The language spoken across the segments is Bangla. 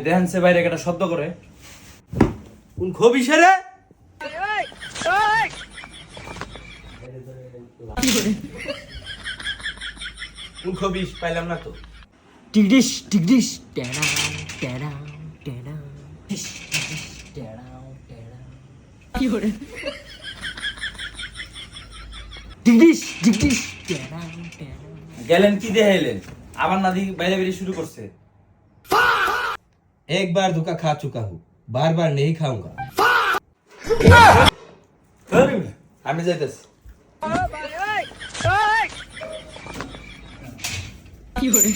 দেখেন সে বাইরে একটা শব্দ করে কোন খবিসে রে কোন খবিস পাইলাম না তো টিকডিশ টিকডিশ টেড়া টেড়া টেড়া টিশ টিশ টেড়া টেড়া কি করে টিকডিশ টিকডিশ টেড়া টেড়া গেলেন কি দেখাইলেন আবার নাদি বাইরে বেরিয়ে শুরু করছে एक बार धोखा खा चुका हूँ बार बार नहीं खाऊंगा আমি যাইতেছি কি করে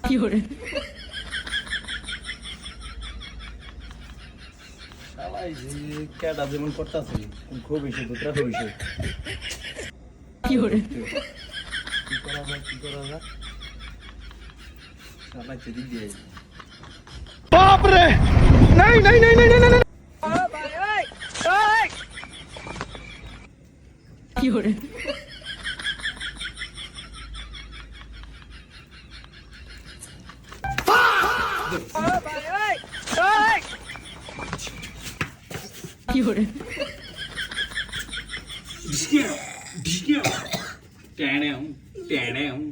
কি করে কেটা যেমন করতেছে খবিসে দুটা খবিসে কি করে কি করা যায় সবাই চেদি দিয়ে बाप रे नहीं नहीं नहीं नहीं नहीं কি করে কি করে नहीं